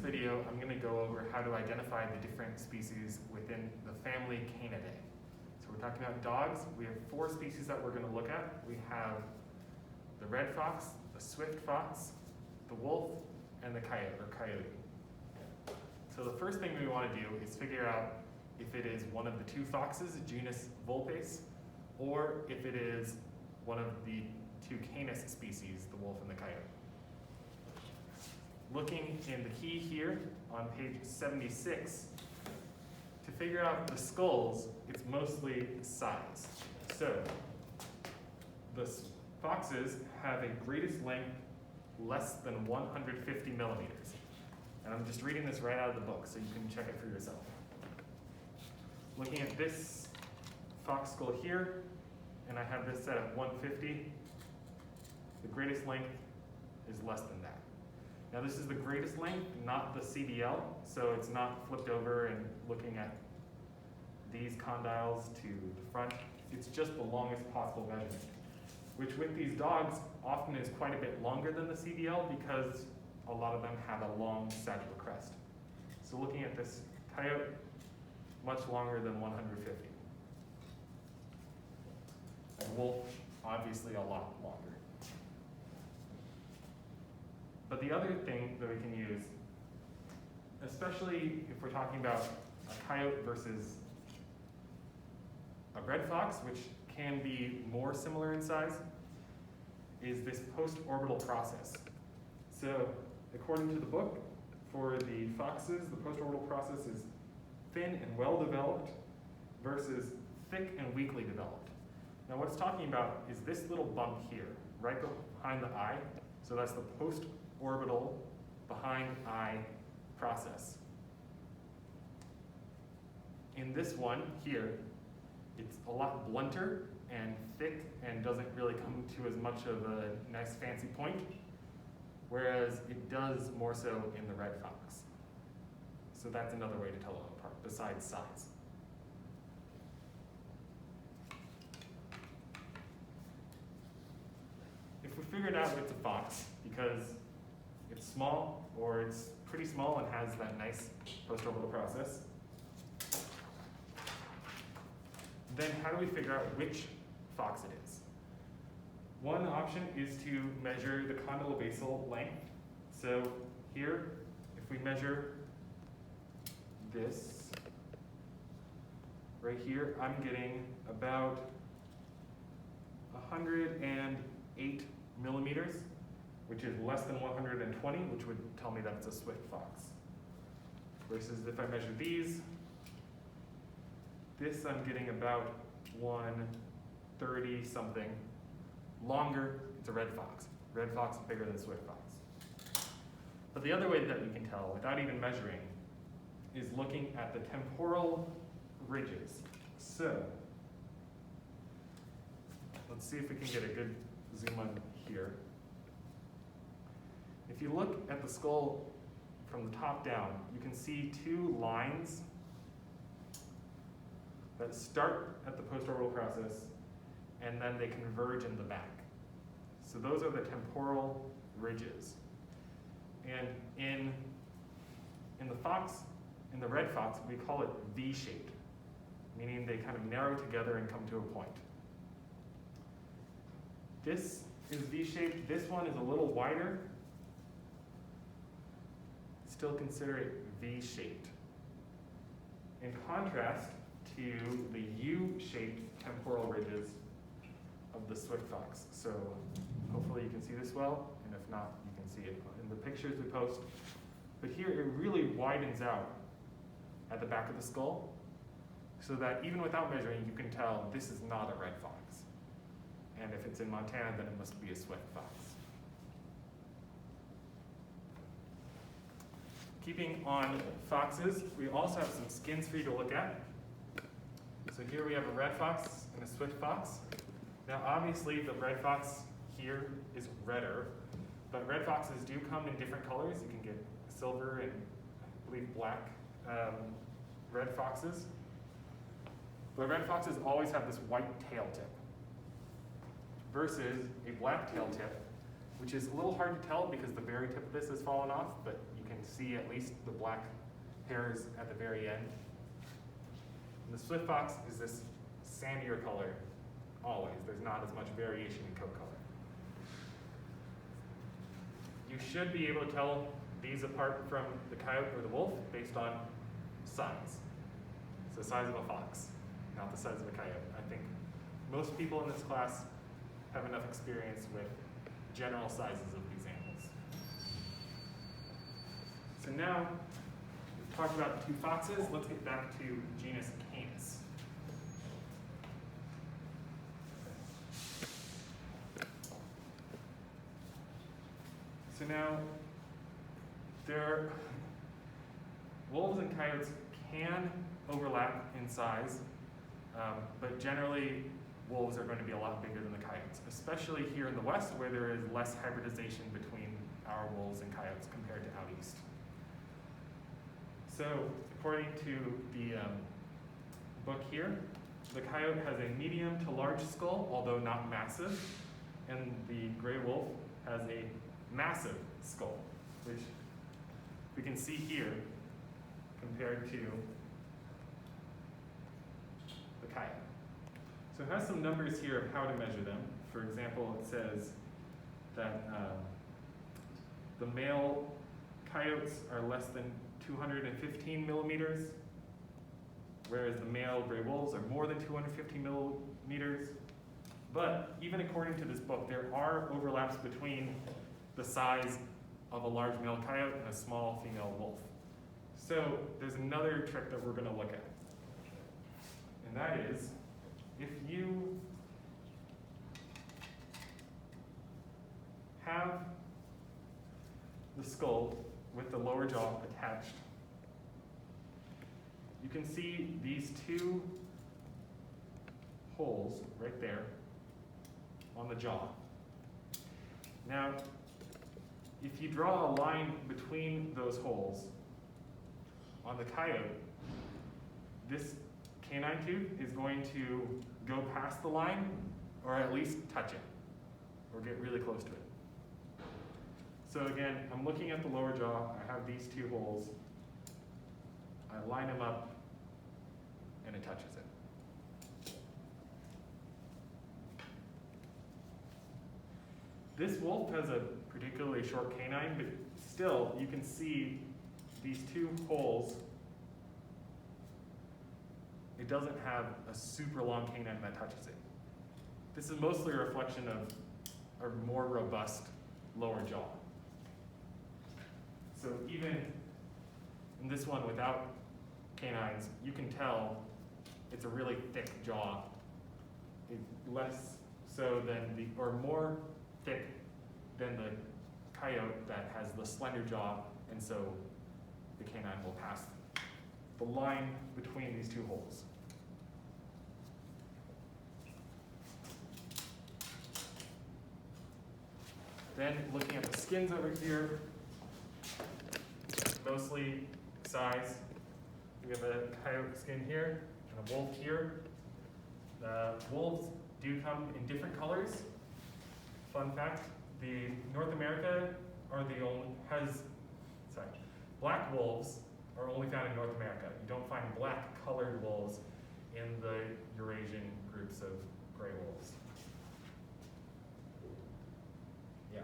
video, I'm going to go over how to identify the different species within the family Canidae. So we're talking about dogs. We have 4 species that we're going to look at. We have the red fox, the swift fox, the wolf, and the coyote or coyote. So the first thing we want to do is figure out if it is one of the 2 foxes, genus Vulpes, or if it is one of the 2 Canis species, the wolf and the coyote. Looking in the key here on page 76, to figure out the skulls, it's mostly size. So the foxes have a greatest length less than 150 millimeters. And I'm just reading this right out of the book, so you can check it for yourself. Looking at this fox skull here, and I have this set at 150, the greatest length is less than that. Now this is the greatest length, not the CDL, so it's not flipped over and looking at these condyles to the front. It's just the longest possible measurement, which with these dogs often is quite a bit longer than the CDL because a lot of them have a long sagittal crest. So looking at this coyote, much longer than 150. And wolf, obviously a lot longer. But the other thing that we can use, especially if we're talking about a coyote versus a red fox, which can be more similar in size, is this post-orbital process. So according to the book, for the foxes, the post-orbital process is thin and well-developed versus thick and weakly developed. Now what it's talking about is this little bump here, right behind the eye. So that's the post-orbital behind eye process. In this one here, it's a lot blunter and thick and doesn't really come to as much of a nice fancy point, whereas it does more so in the red fox. So that's another way to tell them apart, besides size. If we figured out it's a fox because it's small or it's pretty small and has that nice post-orbital process, then how do we figure out which fox it is? One option is to measure the condylobasal length. So here, if we measure this right here, I'm getting about 108 millimeters, which is less than 120, which would tell me that it's a swift fox. Versus if I measure these, this I'm getting about 130 something. Longer, it's a red fox. Red fox is bigger than swift fox. But the other way that we can tell, without even measuring, is looking at the temporal ridges. So, let's see if we can get a good zoom on here. If you look at the skull from the top down, you can see 2 lines that start at the post-orbital process and then they converge in the back. So those are the temporal ridges. And in the fox, in the red fox, we call it V-shaped, meaning they kind of narrow together and come to a point. This is V-shaped. This one is a little wider. Still consider it V-shaped. In contrast to the U-shaped temporal ridges of the swift fox. So hopefully you can see this well, and if not, you can see it in the pictures we post. But here it really widens out at the back of the skull, so that even without measuring, you can tell this is not a red fox. And if it's in Montana, then it must be a swift fox. Keeping on foxes, we also have some skins for you to look at. So here we have a red fox and a swift fox. Now obviously the red fox here is redder, but red foxes do come in different colors. You can get silver and I believe black red foxes. But red foxes always have this white tail tip versus a black tail tip which is a little hard to tell because the very tip of this has fallen off, but you can see at least the black hairs at the very end. And the swift fox is this sandier color always. There's not as much variation in coat color. You should be able to tell these apart from the coyote or the wolf based on size. It's the size of a fox, not the size of a coyote. I think most people in this class have enough experience with general sizes of these animals. So now, we've talked about the two foxes. Let's get back to genus Canis. So now, wolves and coyotes can overlap in size, but generally wolves are going to be a lot bigger than the coyotes, especially here in the West where there is less hybridization between our wolves and coyotes compared to out east. So according to the book here, the coyote has a medium to large skull, although not massive, and the gray wolf has a massive skull, which we can see here compared to the coyote. So it has some numbers here of how to measure them. For example, it says that the male coyotes are less than 215 millimeters, whereas the male gray wolves are more than 250 millimeters. But even according to this book, there are overlaps between the size of a large male coyote and a small female wolf. So there's another trick that we're going to look at. And that is, if you have the skull with the lower jaw attached, you can see these two holes right there on the jaw. Now, if you draw a line between those holes on the coyote, this canine tooth is going to go past the line, or at least touch it, or get really close to it. So again, I'm looking at the lower jaw, I have these two holes, I line them up, and it touches it. This wolf has a particularly short canine, but still, you can see these two holes. It doesn't have a super long canine that touches it. This is mostly a reflection of a more robust lower jaw. So even in this one without canines, you can tell it's a really thick jaw. It's less so than or more thick than the coyote that has the slender jaw, and so the canine will pass the line between these two holes. Then looking at the skins over here, mostly size. We have a coyote skin here and a wolf here. The wolves do come in different colors. Fun fact, the North America are the only, black wolves are only found in North America. You don't find black colored wolves in the Eurasian groups of gray wolves. Yeah.